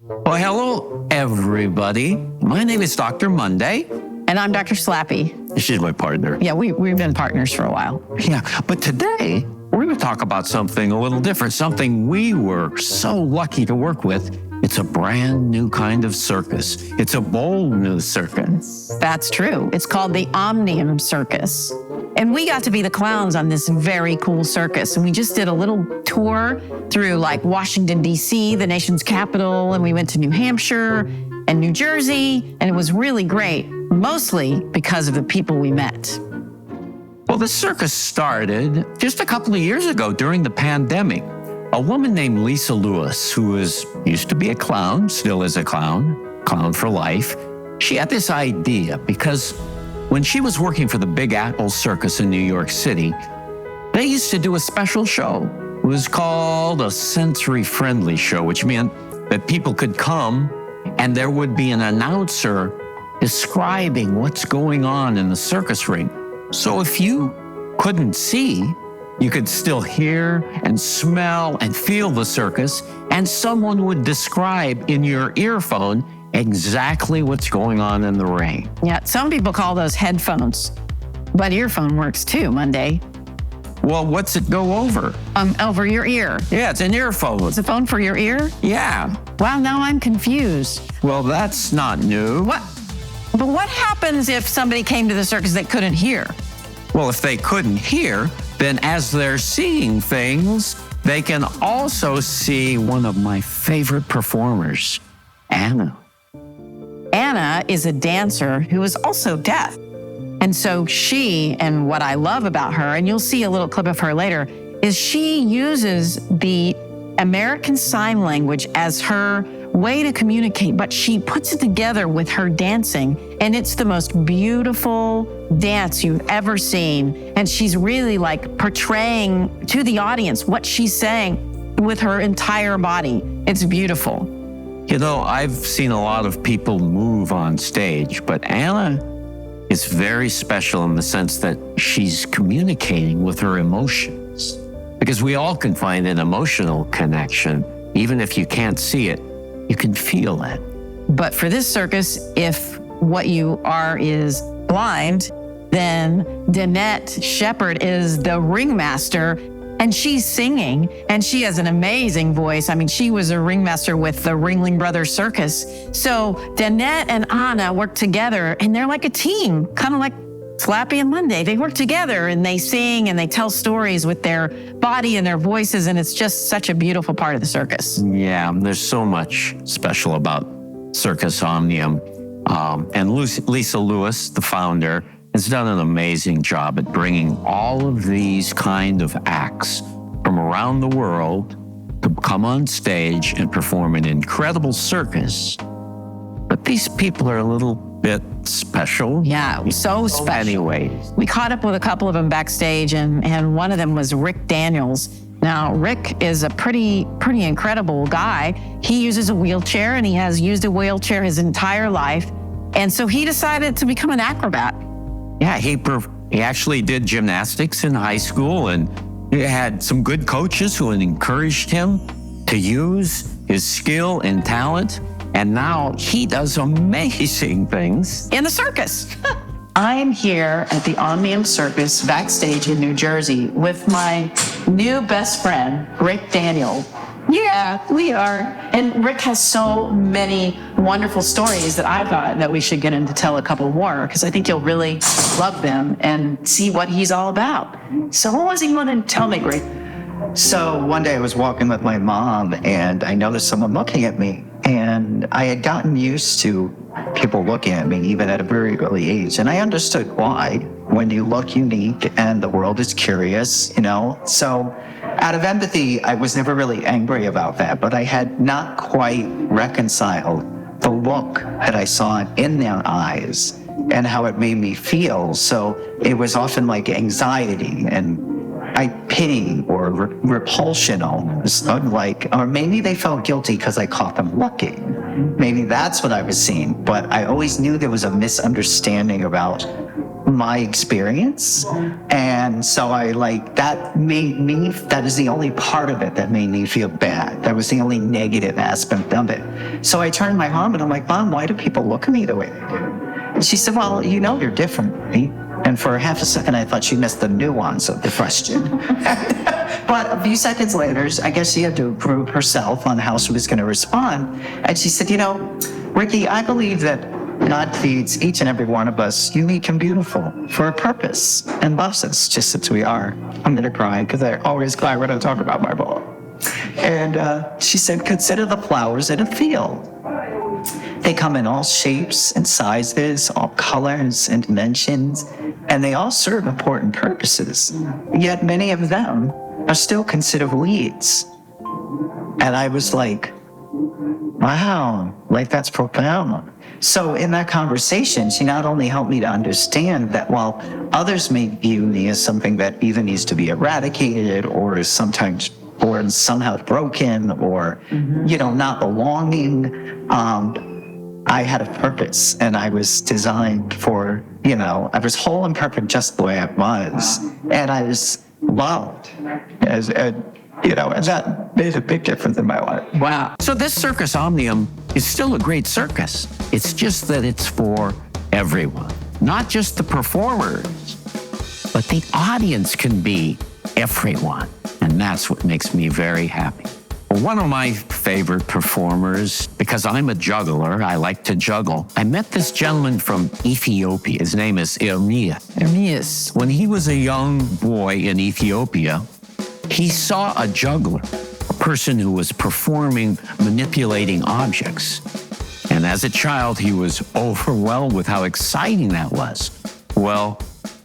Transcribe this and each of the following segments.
Well, hello, everybody. My name is Dr. Monday. And I'm Dr. Slappy. She's my partner. Yeah, we've been partners for a while. Yeah, but today we're going to talk about something a little different, something we were so lucky to work with. It's a brand new kind of circus. It's a bold new circus. That's true. It's called the Omnium Circus. And we got to be the clowns on this very cool circus. And we just did a little tour through like Washington, D.C., the nation's capital. And we went to New Hampshire and New Jersey. And it was really great, mostly because of the people we met. Well, the circus started just a couple of years ago during the pandemic. A woman named Lisa Lewis, who used to be a clown, still is a clown for life. She had this idea because when she was working for the Big Apple Circus in New York City, they used to do a special show. It was called a sensory-friendly show, which meant that people could come and there would be an announcer describing what's going on in the circus ring. So if you couldn't see, you could still hear and smell and feel the circus, and someone would describe in your earphone exactly what's going on in the ring. Yeah, some people call those headphones, but earphone works too, Monday. Well, what's it go over? Over your ear. Yeah, it's an earphone. It's a phone for your ear? Yeah. Wow, now I'm confused. Well, that's not new. What? But what happens if somebody came to the circus that couldn't hear? Well, if they couldn't hear, then as they're seeing things, they can also see one of my favorite performers, Anna. Anna is a dancer who is also deaf. And so and what I love about her, and you'll see a little clip of her later, is she uses the American Sign Language as her way to communicate, but she puts it together with her dancing, and it's the most beautiful dance you've ever seen. And she's really like portraying to the audience what she's saying with her entire body. It's beautiful. You know, I've seen a lot of people move on stage, but Anna is very special in the sense that she's communicating with her emotions. Because we all can find an emotional connection, even if you can't see it. You can feel it. But for this circus, if what you are is blind, then Danette Shepard is the ringmaster, and she's singing, and she has an amazing voice. I mean, she was a ringmaster with the Ringling Brothers Circus. So Danette and Anna work together, and they're like a team, kind of like Slappy and Monday. They work together, and they sing, and they tell stories with their body and their voices, and it's just such a beautiful part of the circus. Yeah, there's so much special about Circus Omnium. And Lisa Lewis, the founder, has done an amazing job at bringing all of these kind of acts from around the world to come on stage and perform an incredible circus. But these people are a little bit special. Yeah, so special. Anyway, we caught up with a couple of them backstage, and one of them was Rick Daniels. Now, Rick is a pretty incredible guy. He uses a wheelchair, and he has used a wheelchair his entire life. And so he decided to become an acrobat. yeah, he actually did gymnastics in high school, and he had some good coaches who encouraged him to use his skill and talent. And now he does amazing things In the circus. I'm here at the Omnium Circus backstage in New Jersey with my new best friend, Rick Daniel. Yeah, we are. And Rick has so many wonderful stories that I thought that we should get him to tell a couple more, because I think you'll really love them and see what he's all about. So what was he going to tell me, Rick? So one day I was walking with my mom and I noticed someone looking at me, and I had gotten used to people looking at me even at a very early age, and I understood why. When you look unique and the world is curious, so out of empathy, I was never really angry about that, but I had not quite reconciled the look that I saw in their eyes and how it made me feel. So it was often like anxiety and pity or repulsion almost, or maybe they felt guilty because I caught them looking. Maybe that's what I was seeing, but I always knew there was a misunderstanding about my experience. And so that is the only part of it that made me feel bad. That was the only negative aspect of it. So I turned to my mom and I'm like, Mom, why do people look at me the way they do? And she said, well, you're different, right? And for half a second, I thought she missed the nuance of the question. But a few seconds later, I guess she had to prove herself on how she was going to respond. And she said, Ricky, I believe that God feeds each and every one of us unique and beautiful for a purpose and loves us just as we are. I'm going to cry because I always cry when I talk about my mom. And she said, consider the flowers in a field. They come in all shapes and sizes, all colors and dimensions, and they all serve important purposes. Yet many of them are still considered weeds. And I was like, wow, that's profound. So in that conversation, she not only helped me to understand that while others may view me as something that either needs to be eradicated or is sometimes or somehow broken or, not belonging, I had a purpose and I was designed for, I was whole and perfect just the way I was. And I was loved and that made a big difference in my life. Wow. So this Circus Omnium is still a great circus. It's just that it's for everyone, not just the performers, but the audience can be everyone. And that's what makes me very happy. One of my favorite performers, because I'm a juggler, I like to juggle. I met this gentleman from Ethiopia. His name is Ermias. When he was a young boy in Ethiopia, he saw a juggler, a person who was performing, manipulating objects. And as a child, he was overwhelmed with how exciting that was. Well,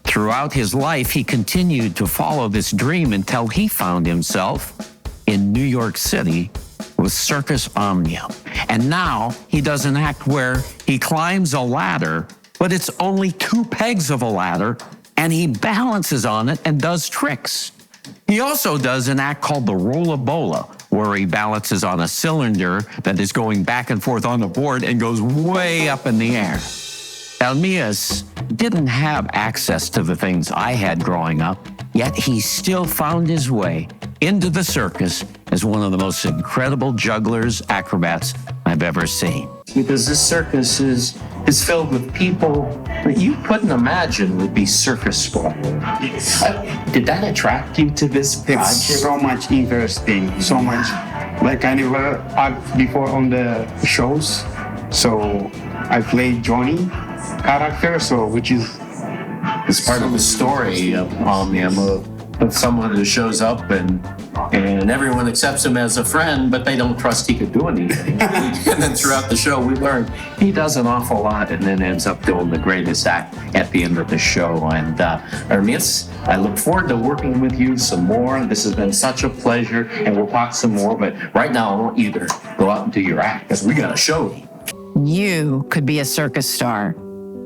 throughout his life, he continued to follow this dream until he found himself in New York City with Circus Omnium. And now he does an act where he climbs a ladder, but it's only 2 pegs of a ladder, and he balances on it and does tricks. He also does an act called the Rolla Bola, where he balances on a cylinder that is going back and forth on the board and goes way up in the air. Elmias didn't have access to the things I had growing up, yet he still found his way into the circus as one of the most incredible jugglers, acrobats I've ever seen. Because this circus is filled with people that you couldn't imagine would be circus sport. Did that attract you to this project? It's so much interesting, so much. Like I never act before on the shows, so I played Johnny character, which is It's part of the story of Omnium, of someone who shows up and everyone accepts him as a friend, but they don't trust he could do anything. And then throughout the show, we learn he does an awful lot and then ends up doing the greatest act at the end of the show. And Ermias, I look forward to working with you some more. This has been such a pleasure, and we'll talk some more. But right now, I want you to go out and do your act because we got a show. You could be a circus star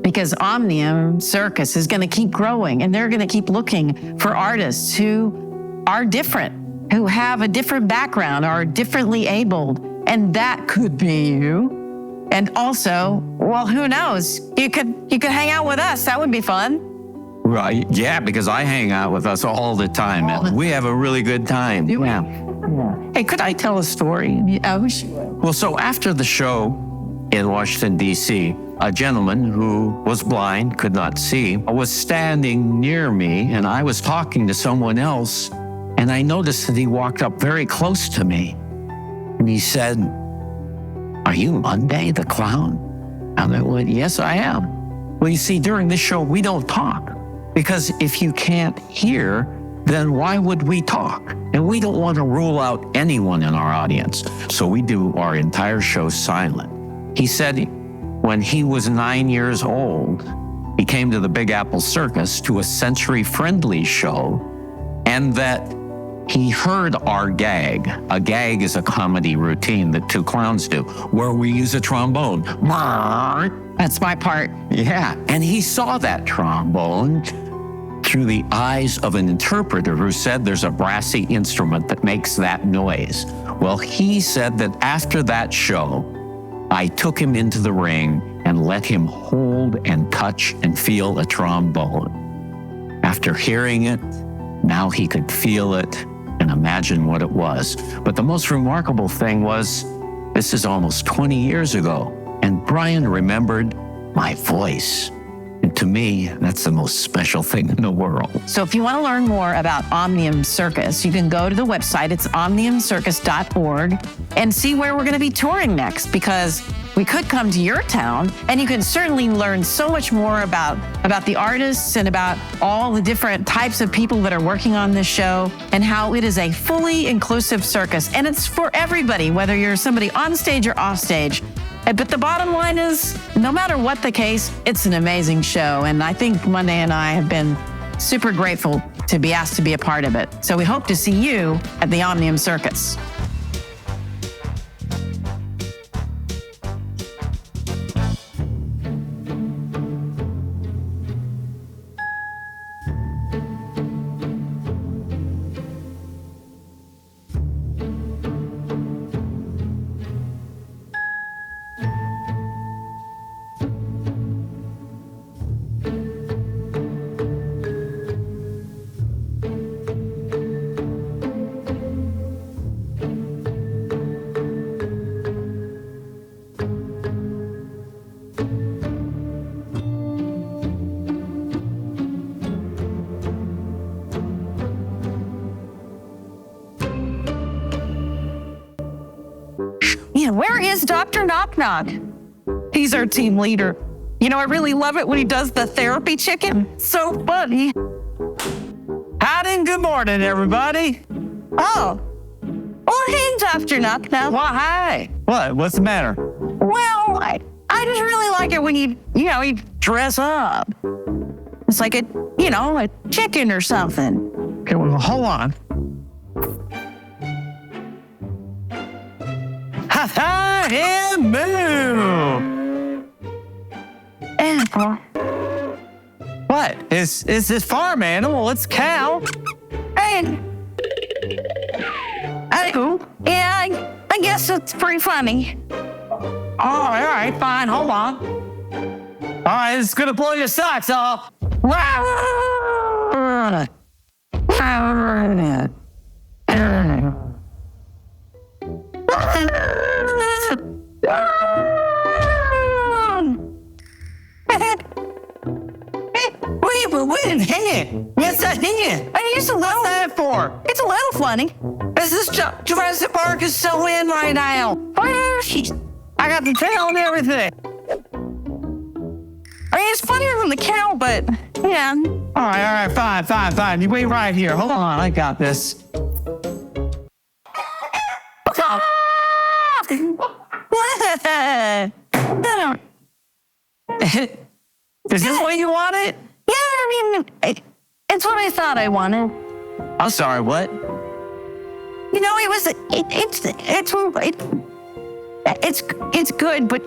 because Omnium Circus is going to keep growing and they're going to keep looking for artists who are different, who have a different background, are differently abled. And that could be you. And also, well, who knows? You could hang out with us. That would be fun. Right. Yeah, because I hang out with us all the time. And we have a really good time. Yeah. Hey, could I tell a story? Yeah, we should. Well, so after the show in Washington, D.C., a gentleman who was blind, could not see, was standing near me, and I was talking to someone else, and I noticed that he walked up very close to me, and he said, "Are you Monday the Clown?" And I went, "Yes, I am." Well, you see, during this show, we don't talk, because if you can't hear, then why would we talk? And we don't want to rule out anyone in our audience, so we do our entire show silent. He said when he was 9 years old, he came to the Big Apple Circus to a sensory-friendly show, and that he heard our gag. A gag is a comedy routine that 2 clowns do, where we use a trombone. That's my part. Yeah, and he saw that trombone through the eyes of an interpreter who said there's a brassy instrument that makes that noise. Well, he said that after that show, I took him into the ring and and let him hold and touch and feel a trombone. After hearing it, now he could feel it and imagine what it was. But the most remarkable thing was, this is almost 20 years ago, and Brian remembered my voice. And to me, that's the most special thing in the world. So if you want to learn more about Omnium Circus, you can go to the website. It's omniumcircus.org and see where we're going to be touring next, because we could come to your town, and you can certainly learn so much more about the artists and about all the different types of people that are working on this show, and how it is a fully inclusive circus. And it's for everybody, whether you're somebody on stage or off stage. But the bottom line is, no matter what the case, it's an amazing show. And I think Monday and I have been super grateful to be asked to be a part of it. So we hope to see you at the Omnium Circus. Yeah, where is Dr. Knock Knock? He's our team leader. You know, I really love it when he does the therapy chicken. So funny. Howdy and good morning, everybody. Oh. Oh, hey, Dr. Knock Knock. Well, hi. What? What's the matter? Well, I just really like it when you dress up. It's like a chicken or something. Okay, well, hold on. Ha ha and moo. Apple. What? Is this farm animal? It's cow. Hey. Yeah, I guess it's pretty funny. All right, fine. Hold on. All right, it's gonna blow your socks off. Wait a minute. What's that here? I used to love that for. It's a little funny. Is this Jurassic Park is so in right now? I got the tail and everything. I mean, it's funnier than the cow, but yeah. All right, fine. You wait right here. Hold on, I got this. Is this what you wanted? Yeah, I mean, it's what I thought I wanted. I'm sorry, what? You know, it's good, but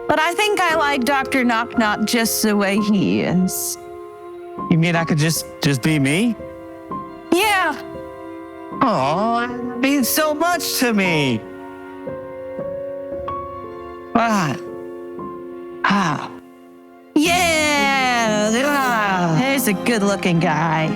but I think I like Dr. Knock Knock just the way he is. You mean I could just be me? Yeah. Oh, it means so much to me. Yeah. He's a good-looking guy.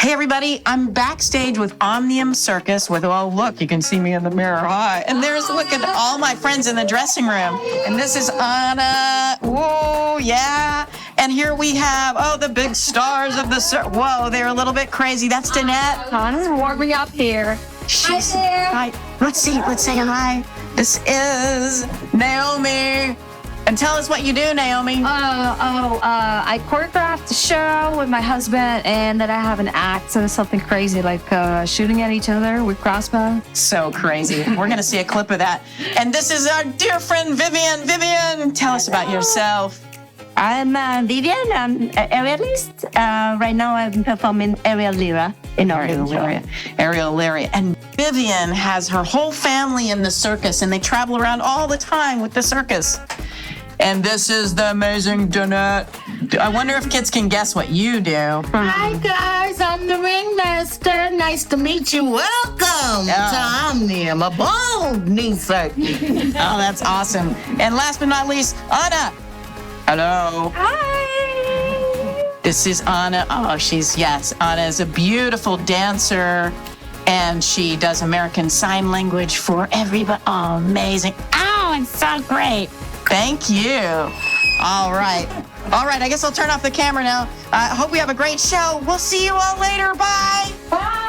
Hey everybody, I'm backstage with Omnium Circus with, oh look, you can see me in the mirror. Hi. And look at all my friends in the dressing room. And this is Anna. Whoa, yeah. And here we have, the big stars of the circus. Whoa, they're a little bit crazy. That's Danette. Anna's warming up here. She's, Hi there. Hi. Let's say hi. This is Naomi. And tell us what you do, Naomi. I choreographed the show with my husband, and then I have an act, so it's something crazy like shooting at each other with crossbow. So crazy. We're going to see a clip of that. And this is our dear friend, Vivian. Vivian, tell us about yourself. I'm Vivian. I'm an aerialist. Right now I'm performing aerial lyra in Oregon. Aerial lyra. And Vivian has her whole family in the circus, and they travel around all the time with the circus. And this is the amazing Danette. I wonder if kids can guess what you do. Hi guys, I'm the ringmaster. Nice to meet you. Welcome to Omnium, a bold new circus. Oh, that's awesome. And last but not least, Anna. Hello. Hi. This is Anna. Oh, Anna is a beautiful dancer, and she does American Sign Language for everybody. Oh, amazing. Oh, it's so great. Thank you. All right. I guess I'll turn off the camera now. I hope we have a great show. We'll see you all later. Bye. Bye.